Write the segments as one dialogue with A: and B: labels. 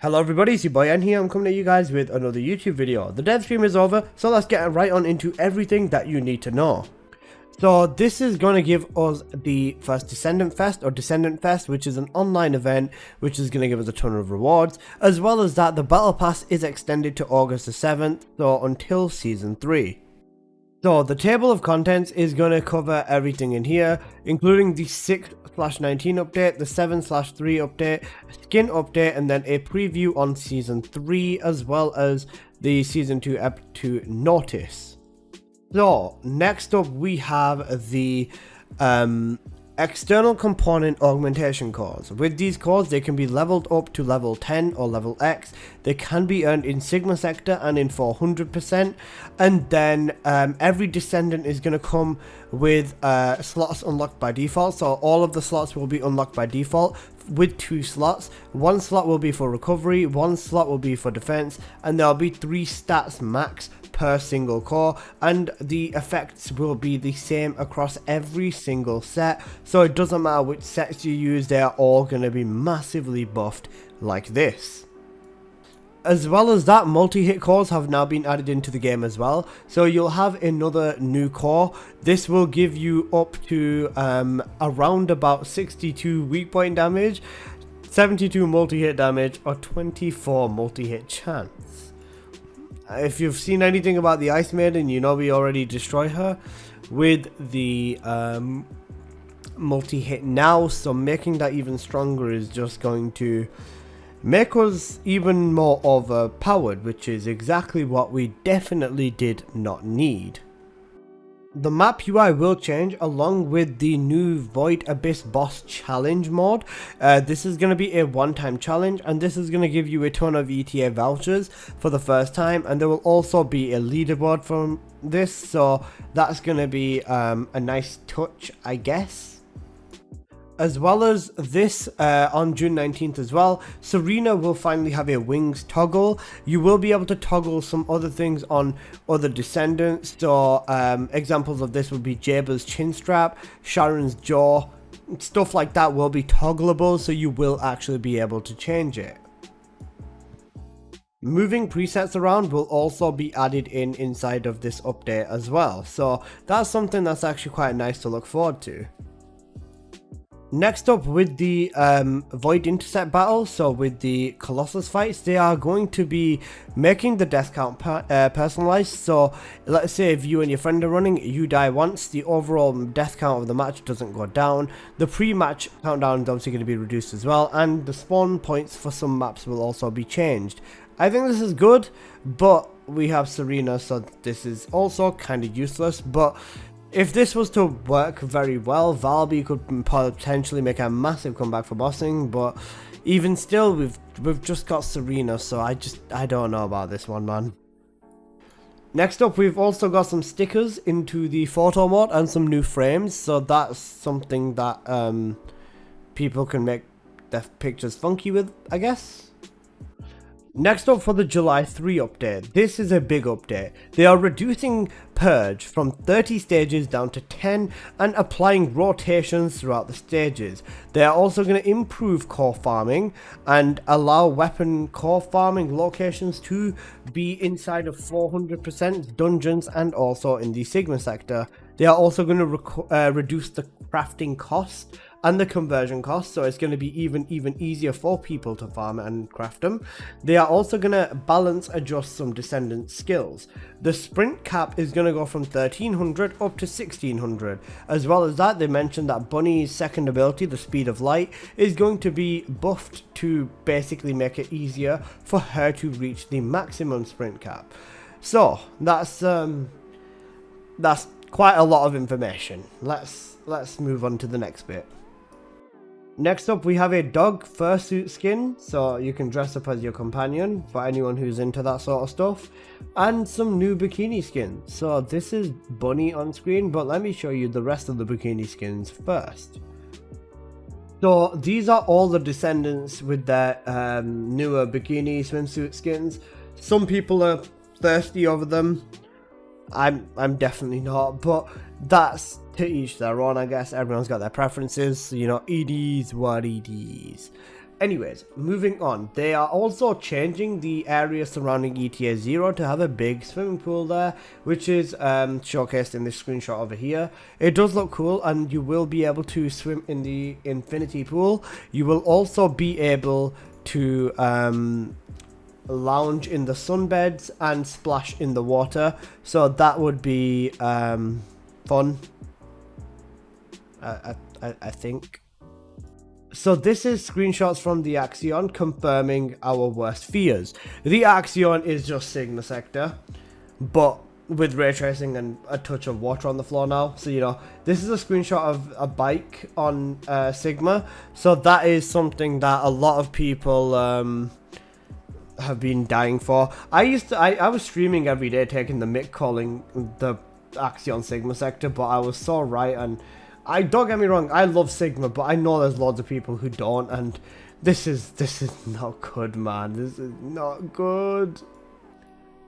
A: Hello everybody, it's your boy N here. I'm coming to you guys with another YouTube video. The dev stream is over, so let's get right on into everything that you need to know. So this is going to give us the first Descendant Fest, which is an online event which is going to give us a ton of rewards. As well as that, the Battle Pass is extended to August the 7th, so until Season 3. So the table of contents is going to cover everything in here, including the 6/19 update, the 7/3 update, skin update, and then a preview on Season 3, as well as the Season 2 Ep 2 notice. So next up we have the external component augmentation cores. With these cores, they can be leveled up to level 10 or level X. They can be earned in Sigma Sector and in 400%. And then every Descendant is going to come with slots unlocked by default. So all of the slots will be unlocked by default with 2 slots. 1 slot will be for recovery, 1 slot will be for defense, and there'll be 3 stats max per single core, and the effects will be the same across every single set, so it doesn't matter which sets you use, they are all going to be massively buffed like this. As well as that, multi-hit cores have now been added into the game as well, so you'll have another new core. This will give you up to around about 62 weak point damage, 72 multi-hit damage, or 24 multi-hit chance. If you've seen anything about the Ice Maiden, you know we already destroy her with the multi-hit now, so making that even stronger is just going to make us even more overpowered, which is exactly what we definitely did not need. The map UI will change along with the new Void Abyss Boss Challenge mode. This is going to be a one-time challenge, and this is going to give you a ton of ETA vouchers for the first time, and there will also be a leaderboard from this, so that's going to be a nice touch, I guess. As well as this, on June 19th as well, SERENA will finally have a wings toggle. You will be able to toggle some other things on other Descendants. So examples of this would be Jaber's chin strap, Sharon's jaw, stuff like that will be toggleable, so you will actually be able to change it. Moving presets around will also be added inside of this update as well. So that's something that's actually quite nice to look forward to. Next up, with the Void Intercept battle, so with the Colossus fights, they are going to be making the death count personalized. So let's say if you and your friend are running, you die once, the overall death count of the match doesn't go down. The pre-match countdown is obviously going to be reduced as well, and the spawn points for some maps will also be changed. I think this is good, but we have SERENA, so this is also kind of useless. But if this was to work very well, Valby could potentially make a massive comeback for bossing, but even still, we've just got SERENA, so I don't know about this one, man. Next up, we've also got some stickers into the photo mode and some new frames, so that's something that people can make their pictures funky with, I guess. Next up, for the July 3 update, this is a big update. They are reducing Purge from 30 stages down to 10 and applying rotations throughout the stages. They are also going to improve core farming and allow weapon core farming locations to be inside of 400% dungeons and also in the Sigma sector. They are also going to reduce the crafting cost and the conversion cost, so it's going to be even easier for people to farm and craft them. They are also going to balance adjust some Descendant skills. The sprint cap is going to go from 1300 up to 1600. As well as that, they mentioned that Bunny's second ability, the speed of light, is going to be buffed to basically make it easier for her to reach the maximum sprint cap. So that's quite a lot of information. Let's move on to the next bit. Next up, we have a dog fursuit skin, so you can dress up as your companion for anyone who's into that sort of stuff, and some new bikini skins. So this is Bunny on screen, but let me show you the rest of the bikini skins first. So these are all the Descendants with their newer bikini swimsuit skins. Some people are thirsty over them. I'm definitely not, but that's to each their own, I guess. Everyone's got their preferences, you know. EDs what EDs. Anyways, moving on, they are also changing the area surrounding ETA 0 to have a big swimming pool there, which is showcased in this screenshot over here. It does look cool, and you will be able to swim in the infinity pool. You will also be able to lounge in the sunbeds and splash in the water, so that would be fun, I think. So this is screenshots from the Axion confirming our worst fears. The Axion is just Sigma sector, but with ray tracing and a touch of water on the floor now. So, you know, this is a screenshot of a bike on Sigma. So that is something that a lot of people have been dying for. I was streaming every day taking the mic calling the Axion Sigma sector, but I was so right. And don't get me wrong, I love Sigma, but I know there's loads of people who don't, and this is not good, man. This is not good.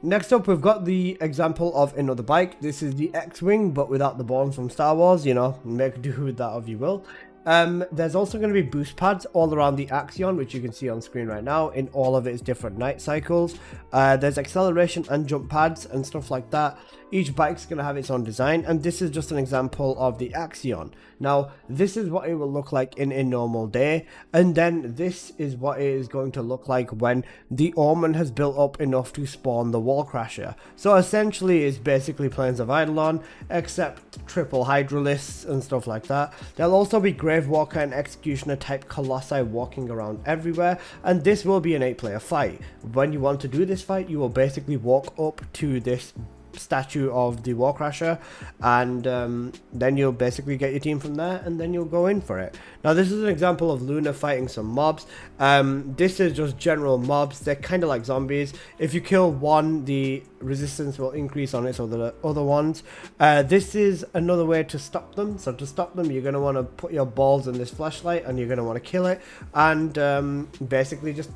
A: Next up, we've got the example of another bike. This is the X-Wing, but without the bones from Star Wars, you know, make do with that if you will. There's also going to be boost pads all around the Axion, which you can see on screen right now in all of its different night cycles. There's acceleration and jump pads and stuff like that. Each bike's going to have its own design, and this is just an example of the Axion. Now, this is what it will look like in a normal day, and then this is what it is going to look like when the Omen has built up enough to spawn the Wall Crasher. So essentially, it's basically Plains of Eidolon, except triple Hydralisks and stuff like that. There'll also be Gravewalker and Executioner type Colossi walking around everywhere, and this will be an 8-player fight. When you want to do this fight, you will basically walk up to this statue of the Wall Crasher, and then you'll basically get your team from there, and then you'll go in for it. Now, this is an example of Luna fighting some mobs. This is just general mobs. They're kind of like zombies. If you kill one, the resistance will increase on its other ones. This is another way to stop them. So to stop them, you're going to want to put your balls in this flashlight, and you're going to want to kill it, and basically just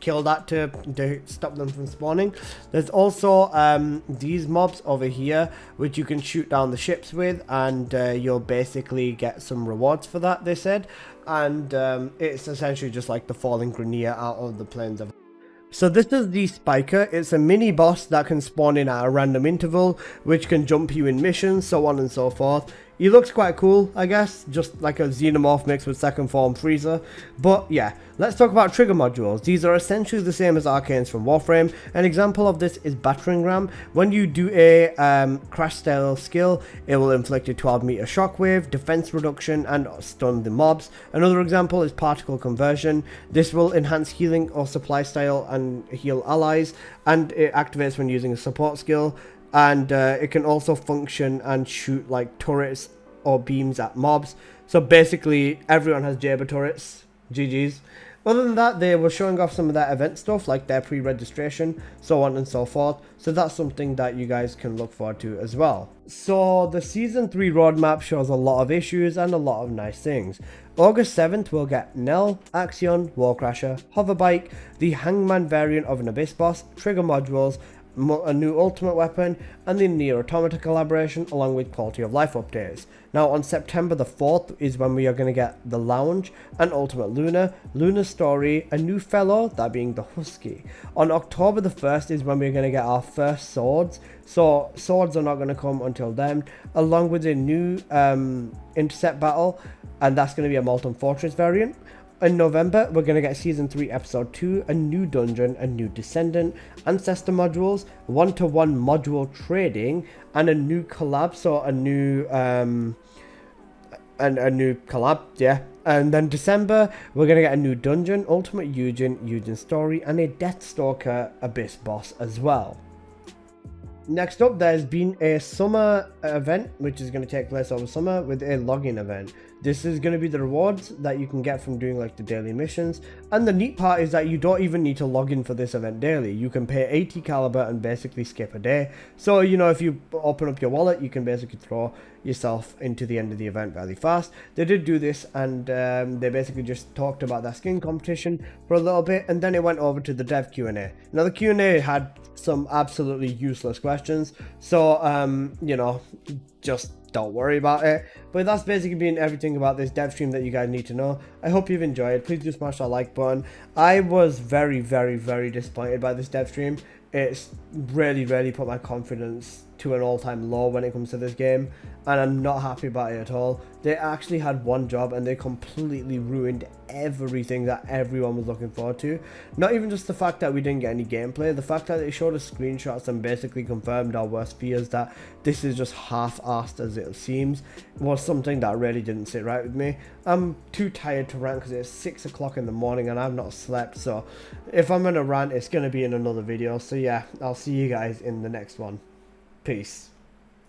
A: kill that to stop them from spawning. There's also these mobs over here which you can shoot down the ships with, and you'll basically get some rewards for that, they said. And it's essentially just like the falling Grenier out of the plains of. So this is the Spiker. It's a mini boss that can spawn in at a random interval, which can jump you in missions, so on and so forth. He looks quite cool, I guess, just like a xenomorph mixed with second form Freezer. But yeah, let's talk about trigger modules. These are essentially the same as arcanes from Warframe. An example of this is Battering Ram. When you do a crash style skill, it will inflict a 12-meter shockwave, defense reduction, and stun the mobs. Another example is Particle Conversion. This will enhance healing or supply style and heal allies, and it activates when using a support skill. And it can also function and shoot like turrets or beams at mobs. So basically, everyone has Jaber turrets. GG's. Other than that, they were showing off some of their event stuff, like their pre-registration, so on and so forth. So that's something that you guys can look forward to as well. So the Season 3 roadmap shows a lot of issues and a lot of nice things. August 7th, we'll get Nell, Axion, Wall Crasher, Hoverbike, the Hangman variant of an Abyss boss, trigger modules, a new ultimate weapon, and the Nier Automata collaboration, along with quality of life updates. Now on September the 4th is when we are going to get the Lounge, and Ultimate Luna, Luna's Story, a new fellow, that being the Husky. On October the 1st is when we're going to get our first swords, so swords are not going to come until then, along with a new intercept battle, and that's going to be a Molten Fortress variant. In November, we're going to get Season 3 Episode 2, a new dungeon, a new Descendant, Ancestor modules, one-to-one module trading, and a new collab, so a new collab, yeah. And then December, we're going to get a new dungeon, Ultimate Eugen Story, and a Deathstalker Abyss boss as well. Next up, there's been a summer event, which is going to take place over summer with a login event. This is going to be the rewards that you can get from doing like the daily missions. And the neat part is that you don't even need to log in for this event daily. You can pay 80 caliber and basically skip a day. So, you know, if you open up your wallet, you can basically throw yourself into the end of the event fairly fast. They did do this, and they basically just talked about that skin competition for a little bit, and then it went over to the dev Q&A. Now the Q&A had some absolutely useless questions, so you know, just don't worry about it. But that's basically been everything about this dev stream that you guys need to know. I hope you've enjoyed. Please do smash that like button. I was very disappointed by this dev stream. It's really put my confidence to an all-time low when it comes to this game, and I'm not happy about it at all. They actually had one job and they completely ruined everything that everyone was looking forward to. Not even just the fact that we didn't get any gameplay, the fact that they showed us screenshots and basically confirmed our worst fears that this is just half-assed as it seems, was something that really didn't sit right with me. I'm too tired to rant because it's 6 o'clock in the morning and I've not slept, so if I'm gonna rant, it's gonna be in another video. So yeah, I'll see you guys in the next one. Peace.